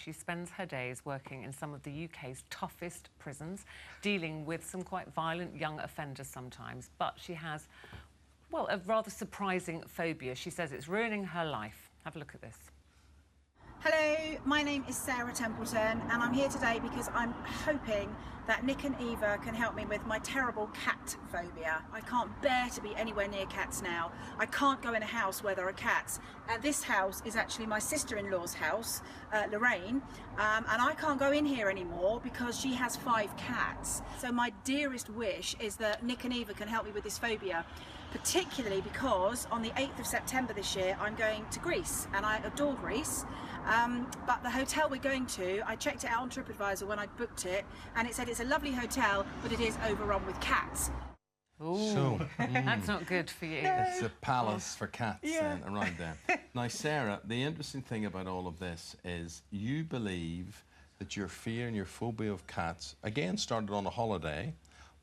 She spends her days working in some of the UK's toughest prisons, dealing with some quite violent young offenders sometimes. But she has, well, a rather surprising phobia. She says it's ruining her life. Have a look at this. Hello, my name is Sarah Templeton and I'm here today because I'm hoping that Nick and Eva can help me with my terrible cat phobia. I can't bear to be anywhere near cats now. I can't go in a house where there are cats. And this house is actually my sister-in-law's house, Lorraine, and I can't go in here anymore because she has 5 cats. So my dearest wish is that Nick and Eva can help me with this phobia, particularly because on the 8th of September this year I'm going to Greece and I adore Greece. But the hotel we're going to, I checked it out on TripAdvisor when I booked it, and it said it's a lovely hotel, but it is overrun with cats. Ooh, so, that's not good for you. It's a palace for cats around there. Now, Sarah, the interesting thing about all of this is you believe that your fear and your phobia of cats, again, started on a holiday,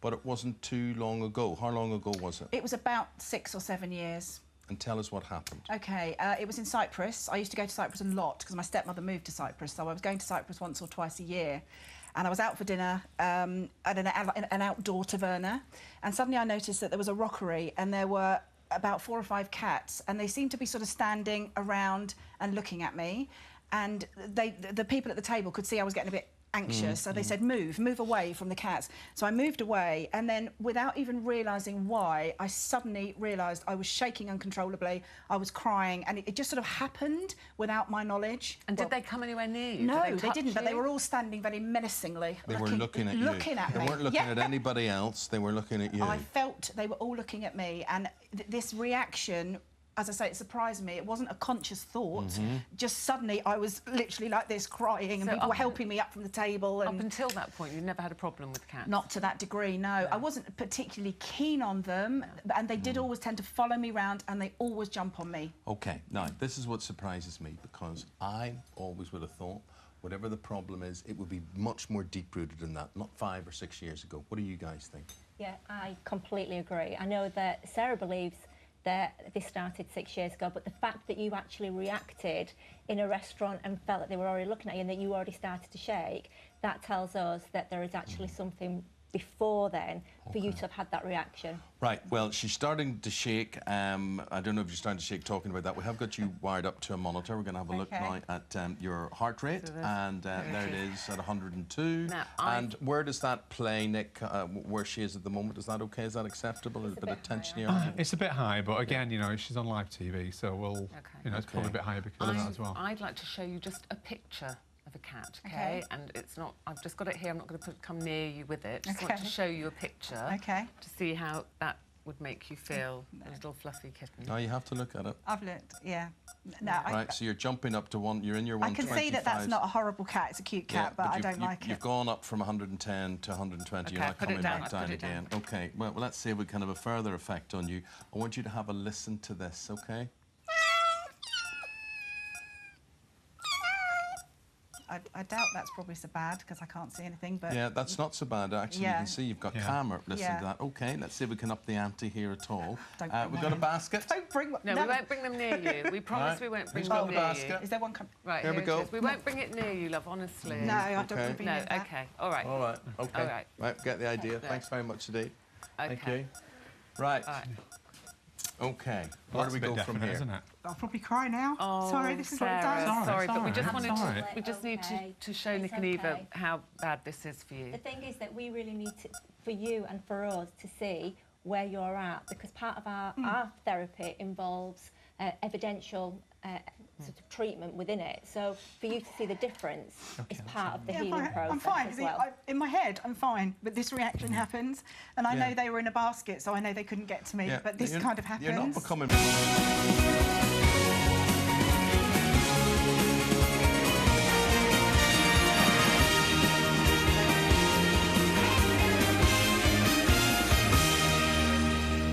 but it wasn't too long ago. How long ago was it? It was about 6 or 7 years. And tell us what happened. OK, it was in Cyprus. I used to go to Cyprus a lot because my stepmother moved to Cyprus, so I was going to Cyprus once or twice a year. And I was out for dinner at an outdoor taverna, and suddenly I noticed that there was a rockery and there were about 4 or 5 cats, and they seemed to be sort of standing around and looking at me. And the people at the table could see I was getting a bit anxious, so they said, move away from the cats. So I moved away, and then without even realising why, I suddenly realised I was shaking uncontrollably, I was crying, and it just sort of happened without my knowledge. And did they come anywhere near you? No, they didn't, but they were all standing very menacingly. They were looking at you. Looking at me. They weren't looking at anybody else, they were looking at you. I felt they were all looking at me, and this reaction, as I say, it surprised me. It wasn't a conscious thought. Just suddenly I was literally like this, crying, and people were helping me up from the table. And up until that point, you never had a problem with cats? Not to that degree, no. I wasn't particularly keen on them, and they did always tend to follow me around, and they always jump on me. OK, now, this is what surprises me, because I always would have thought whatever the problem is, it would be much more deep-rooted than that, not 5 or 6 years ago. What do you guys think? Yeah, I completely agree. I know that Sarah believes that this started 6 years ago, but the fact that you actually reacted in a restaurant and felt that they were already looking at you and that you already started to shake, that tells us that there is actually something before then for you to have had that reaction. Right, well, she's starting to shake. I don't know if you're starting to shake talking about that. We have got you wired up to a monitor. We're going to have a look now at your heart rate, and there it is at 102. Now, and where does that play, Nick, where she is at the moment? Is that OK? Is that acceptable? Is a bit of tension here? It's a bit high, but again, you know, she's on live TV, so we'll, you know, it's probably a bit higher because of that as well. I'd like to show you just a picture of a cat, OK? And it's not, I've just got it here, I'm not going to come near you with it. Just want to show you a picture to see how that would make you feel, a little fluffy kitten. No, you have to look at it. I've looked, yeah. No, right, so you're jumping up to one, you're in your 125. I can see that that's not a horrible cat, it's a cute cat, but I don't like it. You've gone up from 110 to 120, you're not coming back down again. OK, well, let's see if we can have a further effect on you. I want you to have a listen to this, OK? I doubt that's probably so bad because I can't see anything, but... Yeah, that's not so bad. Actually, you can see you've got camera listening to that. OK, let's see if we can up the ante here at all. We've got a basket. Don't bring... No, we won't bring them near you. We promise we won't bring them near you. Is there one coming? Right, here we go. We won't bring it near you, love, honestly. No, I don't want to be near that. OK, all right. All right, OK. Right, get the idea. Thanks very much indeed. Thank you. Right. OK, where do we go from here? Isn't it? I'll probably cry now. Oh, sorry, this is what it does. Sorry, but we just wanted to... We just need to show Nick and Eva how bad this is for you. The thing is that we really need to, for you and for us to see where you're at, because part of our therapy involves evidential sort of treatment within it. So for you to see the difference is part of the healing process. I'm fine. As well. In my head, I'm fine, but this reaction happens, and I know they were in a basket, so I know they couldn't get to me. But this kind of happens. You're not becoming...